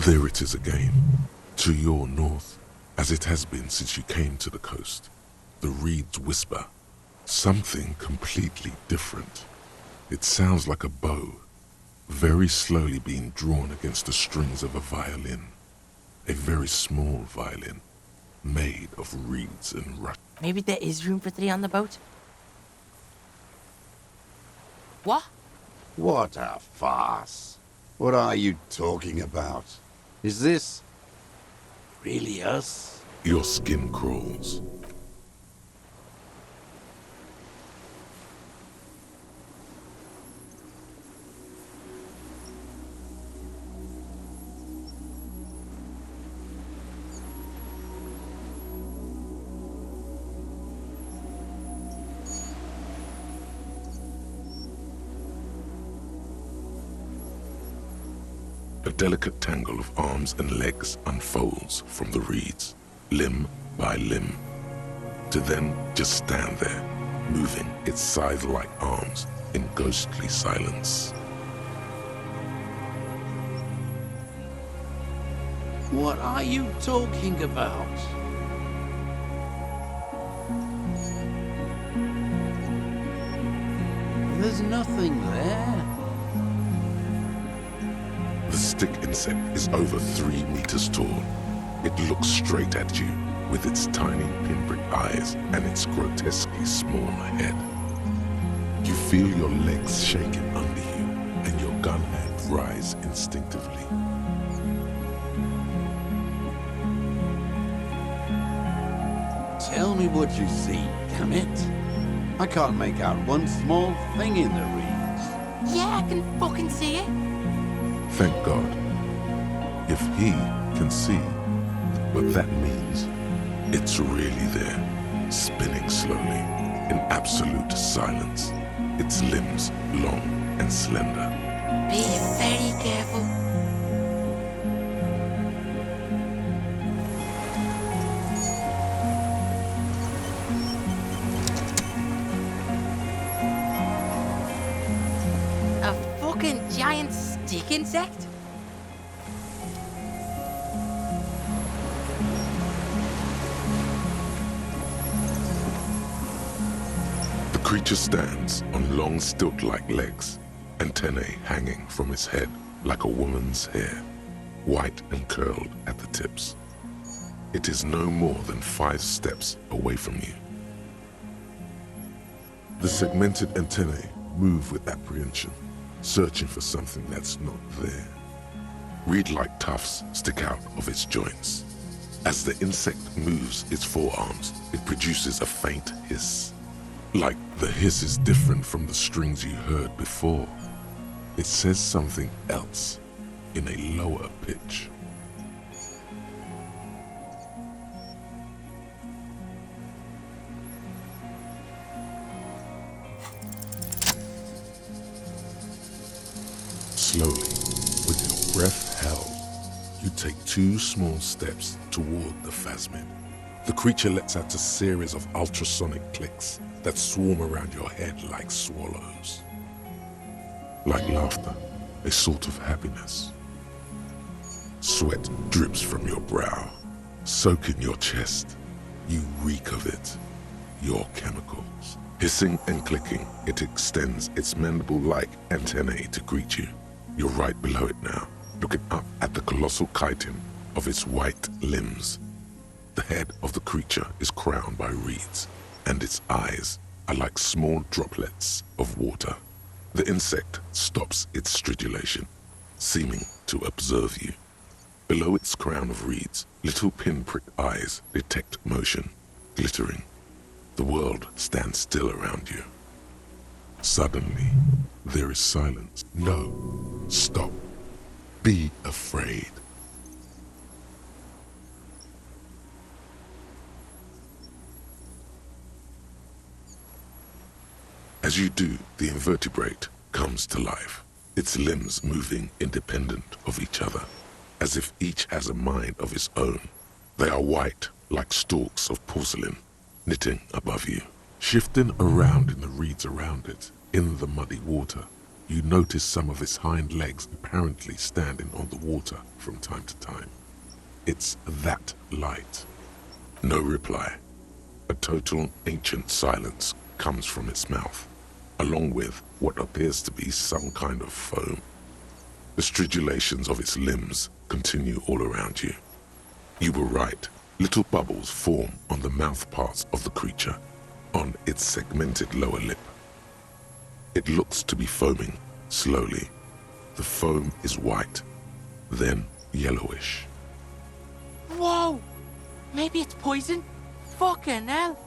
There it is again, to your north, as it has been since you came to the coast. The reeds whisper, something completely different. It sounds like a bow, very slowly being drawn against the strings of a violin. A very small violin, made of reeds and rushes. Maybe there is room for 3 on the boat? What? What a farce. What are you talking about? Is this really us? Your skin crawls. A delicate tangle of arms and legs unfolds from the reeds, limb by limb, to then just stand there, moving its scythe-like arms in ghostly silence. What are you talking about? There's nothing there. The stick insect is over 3 meters tall. It looks straight at you with its tiny pinprick eyes and its grotesquely small head. You feel your legs shaking under you and your gun hand rise instinctively. Tell me what you see, damn it. I can't make out one small thing in the reeds. Yeah, I can fucking see it. Thank God. If he can see, what that means, it's really there, spinning slowly, in absolute silence, its limbs long and slender. Be very careful. A fucking giant stick insect? The creature stands on long stilt-like legs, antennae hanging from its head like a woman's hair, white and curled at the tips. It is no more than 5 steps away from you. The segmented antennae move with apprehension, searching for something that's not there. Reed-like tufts stick out of its joints. As the insect moves its forearms, it produces a faint hiss. Like the hiss is different from the strings you heard before. It says something else in a lower pitch. Slowly, with your breath held, you take 2 small steps toward the phasmid. The creature lets out a series of ultrasonic clicks that swarm around your head like swallows. Like laughter, a sort of happiness. Sweat drips from your brow, soaking your chest. You reek of it, your chemicals. Hissing and clicking, it extends its mandible-like antennae to greet you. You're right below it now, looking up at the colossal chitin of its white limbs. The head of the creature is crowned by reeds, and its eyes are like small droplets of water. The insect stops its stridulation, seeming to observe you. Below its crown of reeds, little pinprick eyes detect motion, glittering. The world stands still around you. Suddenly, there is silence. No, stop. Be afraid. As you do, the invertebrate comes to life, its limbs moving independent of each other, as if each has a mind of its own. They are white, like stalks of porcelain, knitting above you. Shifting around in the reeds around it, in the muddy water, you notice some of its hind legs apparently standing on the water from time to time. It's that light. No reply. A total ancient silence comes from its mouth, along with what appears to be some kind of foam. The stridulations of its limbs continue all around you. You were right. Little bubbles form on the mouth parts of the creature, on its segmented lower lip. It looks to be foaming, slowly. The foam is white, then yellowish. Whoa! Maybe it's poison? Fucking hell!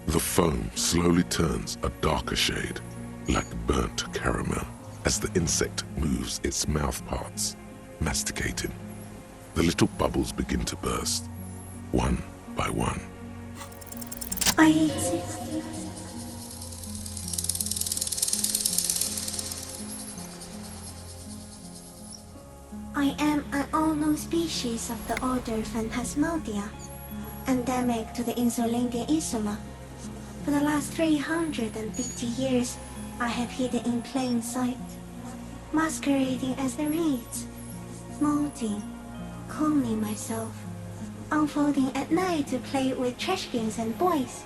The foam slowly turns a darker shade, like burnt caramel, as the insect moves its mouth parts, masticating. The little bubbles begin to burst, one by one. I exist. I am an unknown species of the order Phantasmadia, endemic to the Insulindia Isoma. For the last 350 years, I have hidden in plain sight, masquerading as the reeds, molting, cloning myself, unfolding at night to play with trashkins and boys.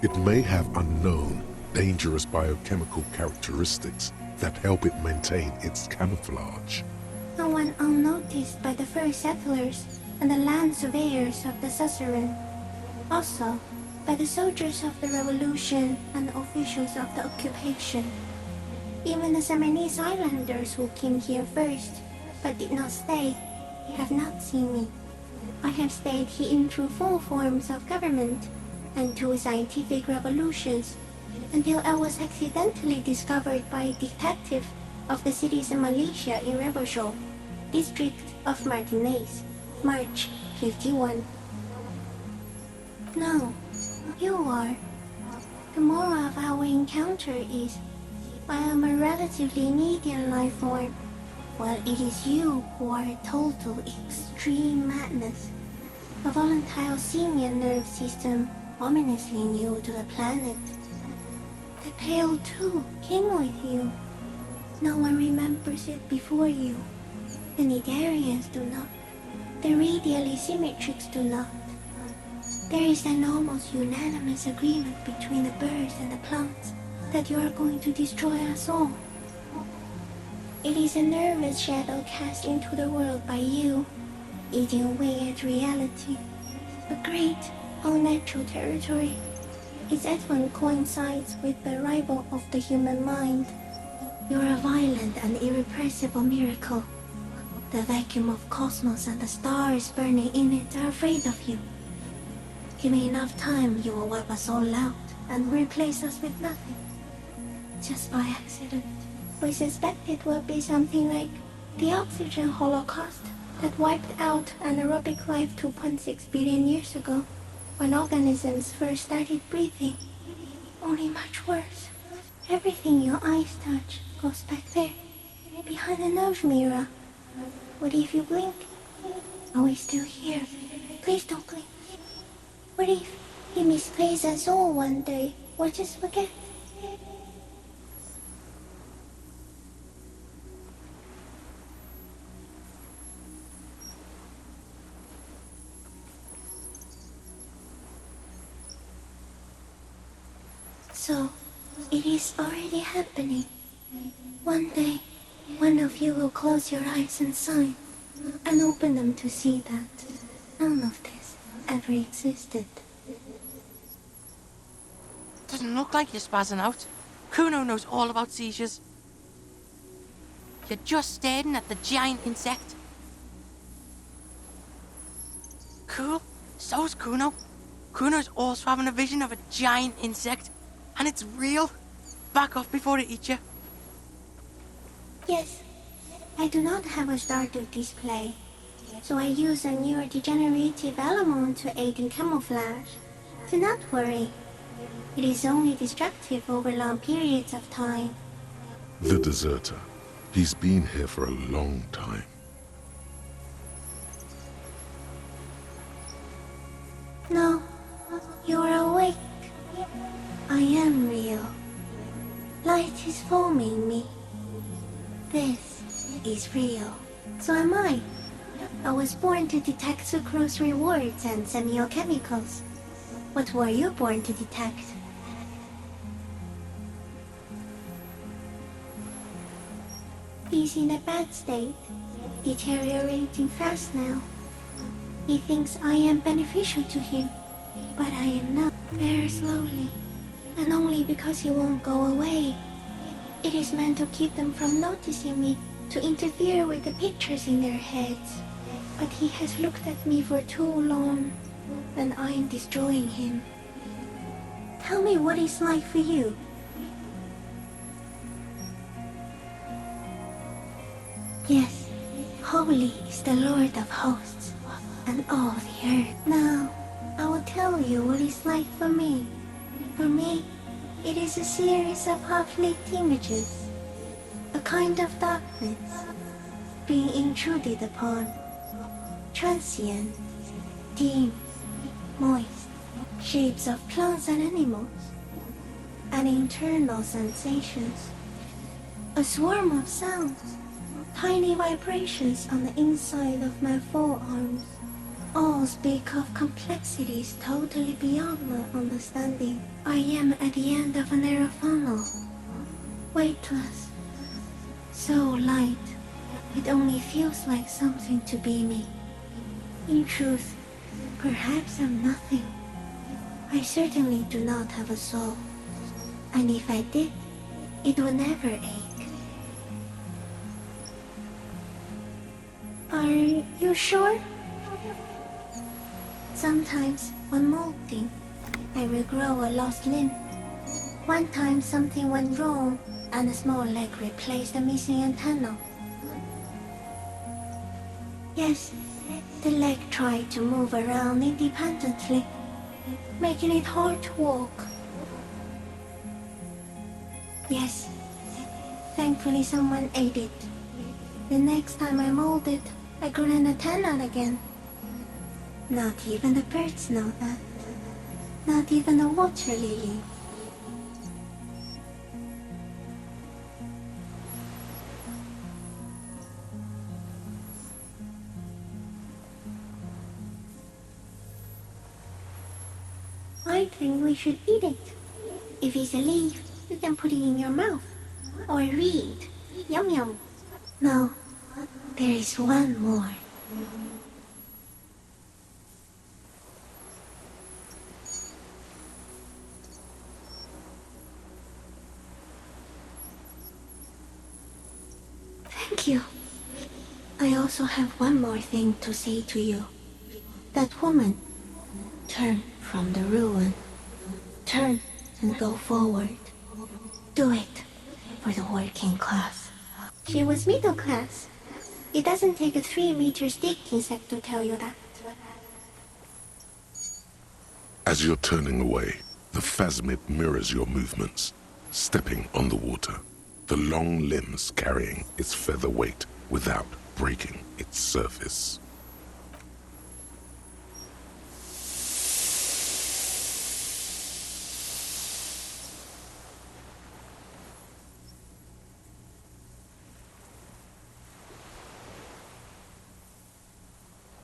It may have unknown, dangerous biochemical characteristics that help it maintain its camouflage. No one unnoticed by the first settlers and the land surveyors of the suzerain. Also, by the soldiers of the revolution and the officials of the occupation. Even the Seminese islanders who came here first, but did not stay, have not seen me. I have stayed hidden through 4 forms of government and 2 scientific revolutions, until I was accidentally discovered by a detective of the citizen militia in Rebajou, district of Martinez, March 51. No, you are. The moral of our encounter is, I am a relatively medium life form, while it is you who are a total extreme madness. A volatile simian nerve system ominously new to the planet. The Pale too came with you. No one remembers it before you. The Nidarians do not. The radially symmetrics do not. There is an almost unanimous agreement between the birds and the plants that you are going to destroy us all. It is a nervous shadow cast into the world by you, eating away at reality. A great, unnatural territory. Its advent coincides with the arrival of the human mind. You are a violent and irrepressible miracle. The vacuum of cosmos and the stars burning in it are afraid of you. Give me enough time, you will wipe us all out and replace us with nothing. Just by accident. We suspect it will be something like the oxygen holocaust that wiped out anaerobic life 2.6 billion years ago, when organisms first started breathing. Only much worse. Everything your eyes touch goes back there, behind the nose mirror. What if you blink? Are we still here? Please don't blink. What if he misplaces us all one day, or just forget? So, it is already happening. One day, one of you will close your eyes and sign, and open them to see that none of this ever existed. Doesn't look like you're spazzing out. Kuno knows all about seizures. You're just staring at the giant insect. Cool. So's Kuno. Kuno's also having a vision of a giant insect. And it's real. Back off before it eats you. Yes, I do not have a Stardew display, so I use a neurodegenerative element to aid in camouflage. Do not worry. It is only destructive over long periods of time. The deserter. He's been here for a long time. No, you are awake. I am real. Light is forming me. This is real. So am I. I was born to detect sucrose rewards and semiochemicals. What were you born to detect? He's in a bad state, deteriorating fast now. He thinks I am beneficial to him, but I am not. Very slowly, and only because he won't go away. It is meant to keep them from noticing me, to interfere with the pictures in their heads. But he has looked at me for too long, and I am destroying him. Tell me what it's like for you. Yes, holy is the Lord of hosts, and all the earth. Now, I will tell you what it's like for me. For me, it is a series of half-lit images, a kind of darkness, being intruded upon, transient, dim, moist, shapes of plants and animals, and internal sensations, a swarm of sounds, tiny vibrations on the inside of my forearms. All speak of complexities totally beyond my understanding. I am at the end of a narrow funnel, weightless, so light, it only feels like something to be me. In truth, perhaps I'm nothing. I certainly do not have a soul, and if I did, it would never ache. Are you sure? Sometimes, when molting, I regrow a lost limb. One time something went wrong, and a small leg replaced a missing antenna. Yes, the leg tried to move around independently, making it hard to walk. Yes, thankfully someone aided. The next time I molded, I grew an antenna again. Not even the birds know that. Not even the water lily. I think we should eat it. If it's a leaf, you can put it in your mouth. Or read. Yum yum. No, there is one more. Thank you. I also have one more thing to say to you. That woman, turn from the ruin. Turn and go forward. Do it for the working class. She was middle class. It doesn't take a 3-meter stick insect to tell you that. As you're turning away, the phasmid mirrors your movements, stepping on the water, the long limbs carrying its feather weight without breaking its surface.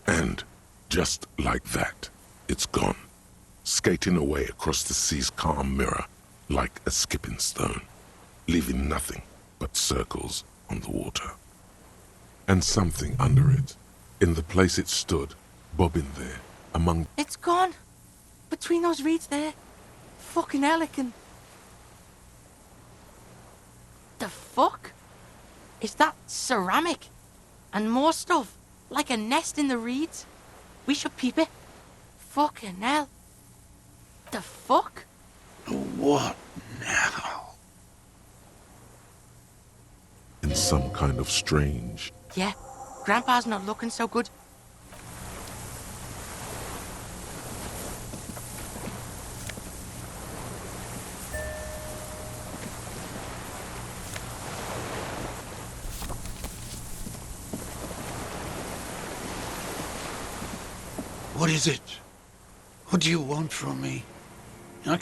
And just like that, it's gone, skating away across the sea's calm mirror like a skipping stone, leaving nothing but circles on the water. And something under it, in the place it stood, bobbing there, among... It's gone. Between those reeds there. Fucking Helican. The fuck? Is that ceramic? And more stuff? Like a nest in the reeds? We should peep it. Fucking hell. The fuck? What now? in some kind of strange... Yeah, Grandpa's not looking so good. What is it? What do you want from me? I can't